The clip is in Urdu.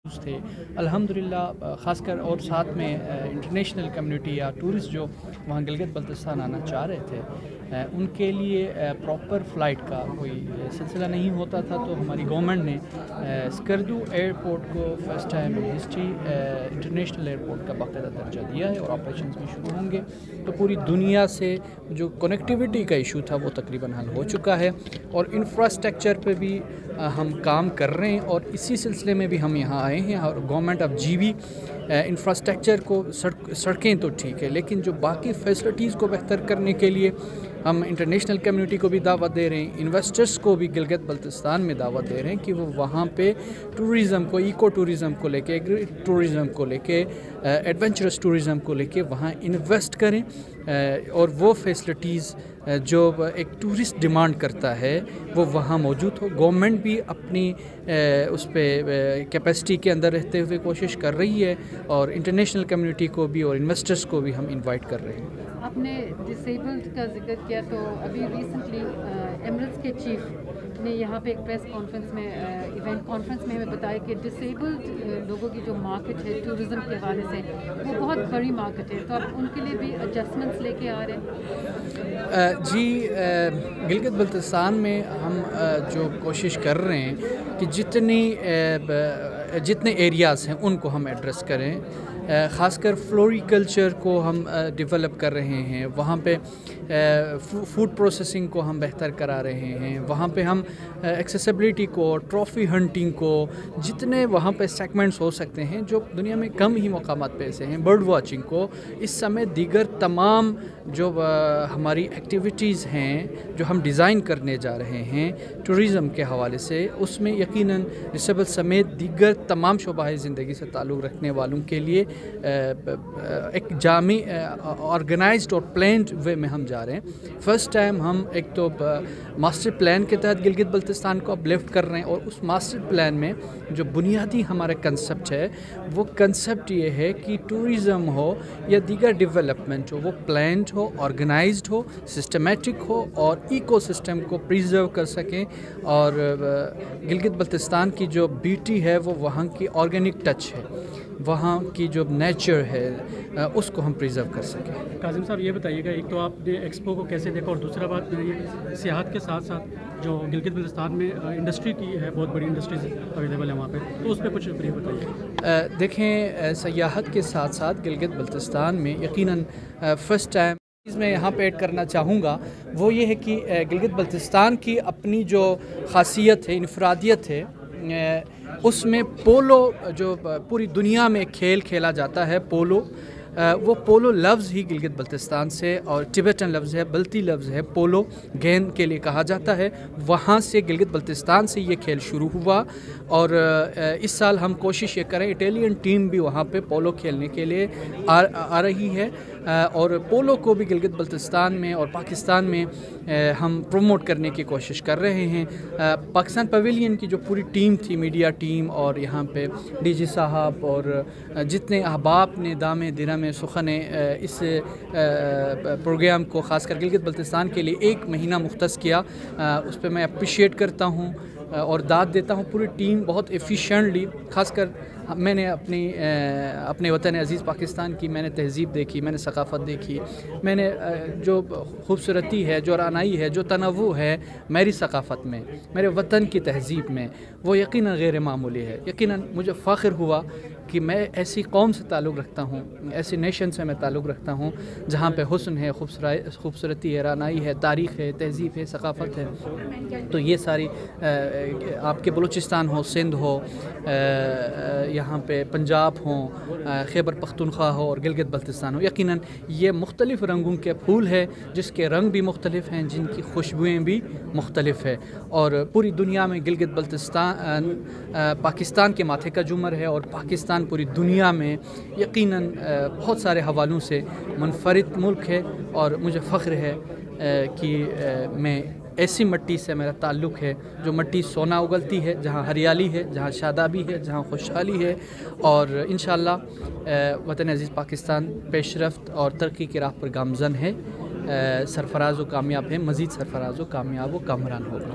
تھے الحمدللہ، خاص کر اور ساتھ میں انٹرنیشنل کمیونٹی یا ٹورسٹ جو وہاں گلگت بلتستان آنا چاہ رہے تھے ان کے لیے پراپر فلائٹ کا کوئی سلسلہ نہیں ہوتا تھا، تو ہماری گورنمنٹ نے اسکردو ایئرپورٹ کو first time in history international airport کا باقاعدہ درجہ دیا ہے اور آپریشنز بھی شروع ہوں گے۔ تو پوری دنیا سے جو کنیکٹیوٹی کا ایشو تھا وہ تقریباً حل ہو چکا ہے، اور انفراسٹرکچر پہ بھی ہم کام کر رہے ہیں، اور اسی سلسلے میں بھی ہم یہاں آئے ہیں۔ اور گورنمنٹ اب بھی انفراسٹرکچر کو سڑکیں تو ٹھیک ہے، لیکن جو باقی فیسلٹیز کو بہتر کرنے کے لیے ہم انٹرنیشنل کمیونٹی کو بھی دعوت دے رہے ہیں، انویسٹرز کو بھی گلگت بلتستان میں دعوت دے رہے ہیں کہ وہ وہاں پہ ٹورزم کو، ایکو ٹورزم کو لے کے، ایگری ٹورزم کو لے کے، ایڈونچرس ٹورزم کو لے کے وہاں انویسٹ کریں، اور وہ فیسلٹیز جو ایک ٹورسٹ ڈیمانڈ کرتا ہے وہ وہاں موجود ہو۔ گورنمنٹ بھی اپنی اس پہ کیپیسٹی کے اندر رہتے ہوئے کوشش کر رہی ہے، اور انٹرنیشنل کمیونٹی کو بھی اور انویسٹرز کو بھی ہم انوائٹ کر رہے ہیں۔ آپ نے ڈسیبلڈ کا ذکر کیا، تو ابھی ریسنٹلی ایمریٹس کے چیف نے یہاں پہ ایک پریس کانفرنس میں ایونٹ کانفرنس میں ہمیں بتایا کہ ڈسیبلڈ لوگوں کی جو مارکیٹ ہے ٹورزم کے حوالے سے وہ بہت بڑی مارکیٹ ہے، تو آپ ان کے لیے بھی ایڈجسٹمنٹس لے کے آ رہے ہیں؟ جی، گلگت بلتستان میں ہم جو کوشش کر رہے ہیں کہ جتنے ایریاز ہیں ان کو ہم ایڈریس کریں، خاص کر فلوریکلچر کو ہم ڈیولپ کر رہے ہیں، وہاں پہ فوڈ پروسیسنگ کو ہم بہتر کرا رہے ہیں، وہاں پہ ہم ایکسیسیبلٹی کو، ٹرافی ہنٹنگ کو، جتنے وہاں پہ سیگمنٹس ہو سکتے ہیں جو دنیا میں کم ہی مقامات پہ ایسے ہیں، برڈ واچنگ کو، اس سمے دیگر تمام جو ہماری ایکٹیویٹیز ہیں جو ہم ڈیزائن کرنے جا رہے ہیں ٹورزم کے حوالے سے، اس میں یقیناً ڈسیبل سمیت دیگر تمام شعبہ زندگی سے تعلق رکھنے والوں کے لیے ایک جامع آرگنائزڈ اور پلانڈ وے میں ہم جا رہے ہیں۔ فرسٹ ٹائم ہم ایک تو ماسٹر پلان کے تحت گلگت بلتستان کو اپ لفٹ کر رہے ہیں، اور اس ماسٹر پلان میں جو بنیادی ہمارا کنسپٹ ہے وہ کنسپٹ یہ ہے کہ ٹورزم ہو یا دیگر ڈیولپمنٹ ہو وہ پلانڈ ہو، آرگنائزڈ ہو، سسٹمیٹک ہو، اور ایکو سسٹم کو پریزرو کر سکیں، اور گلگت بلتستان کی جو بیوٹی ہے وہ وہاں کی آرگینک ٹچ ہے، وہاں کی جو نیچر ہے اس کو ہم پریزرو کر سکیں۔ کاظم صاحب یہ بتائیے گا، ایک تو آپ نے ایکسپو کو کیسے دیکھا، اور دوسرا بات یہ سیاحت کے ساتھ ساتھ جو گلگت بلتستان میں انڈسٹری کی ہے، بہت بڑی انڈسٹریز اویلیبل ہیں وہاں پہ، تو اس پہ کچھ بریف بتائیے۔ دیکھیں، سیاحت کے ساتھ ساتھ گلگت بلتستان میں یقیناً فرسٹ ٹائم میں یہاں پہ ایڈ کرنا چاہوں گا وہ یہ ہے کہ گلگت بلتستان کی اپنی جو خاصیت ہے، انفرادیت ہے، اس میں پولو جو پوری دنیا میں کھیل کھیلا جاتا ہے، پولو، وہ پولو لفظ ہی گلگت بلتستان سے، اور ٹبیٹن لفظ ہے، بلتی لفظ ہے، پولو گیند کے لیے کہا جاتا ہے، وہاں سے گلگت بلتستان سے یہ کھیل شروع ہوا، اور اس سال ہم کوشش یہ کریں، اٹیلین ٹیم بھی وہاں پہ پولو کھیلنے کے لیے آ رہی ہے، اور پولو کو بھی گلگت بلتستان میں اور پاکستان میں ہم پروموٹ کرنے کی کوشش کر رہے ہیں۔ پاکستان پویلین کی جو پوری ٹیم تھی، میڈیا ٹیم، اور یہاں پہ ڈی جی صاحب اور جتنے احباب نے دامے درم سخن اس پروگرام کو خاص کر گلگت بلتستان کے لیے 1 مہینہ مختص کیا، اس پہ میں اپریشیٹ کرتا ہوں اور داد دیتا ہوں۔ پوری ٹیم بہت ایفیشینٹلی، خاص کر میں نے اپنے وطن عزیز پاکستان کی میں نے تہذیب دیکھی، میں نے ثقافت دیکھی، میں نے جو خوبصورتی ہے، جو رعنائی ہے، جو تنوع ہے میری ثقافت میں، میرے وطن کی تہذیب میں، وہ یقیناً غیر معمولی ہے۔ یقیناً مجھے فخر ہوا کہ میں ایسی قوم سے تعلق رکھتا ہوں، ایسی نیشن سے میں تعلق رکھتا ہوں جہاں پہ حسن ہے، خوبصورتی ہے، رعنائی ہے، تاریخ ہے، تہذیب ہے، ثقافت ہے۔ تو یہ ساری آپ کے بلوچستان ہو، سندھ ہو، یہاں پہ پنجاب ہوں، خیبر پختونخوا ہو، اور گلگت بلتستان ہو، یقیناً یہ مختلف رنگوں کے پھول ہے، جس کے رنگ بھی مختلف ہیں، جن کی خوشبوئیں بھی مختلف ہے، اور پوری دنیا میں گلگت بلتستان پاکستان کے ماتھے کا جمر ہے، اور پاکستان پوری دنیا میں یقیناً بہت سارے حوالوں سے منفرد ملک ہے، اور مجھے فخر ہے کہ میں ایسی مٹی سے میرا تعلق ہے جو مٹی سونا اگلتی ہے، جہاں ہریالی ہے، جہاں شادابی ہے، جہاں خوشحالی ہے، اور انشاءاللہ وطن عزیز پاکستان پیش رفت اور ترقی کی راہ پر گامزن ہے، سرفراز و کامیاب ہے، مزید سرفراز و کامیاب و کامران ہوگا۔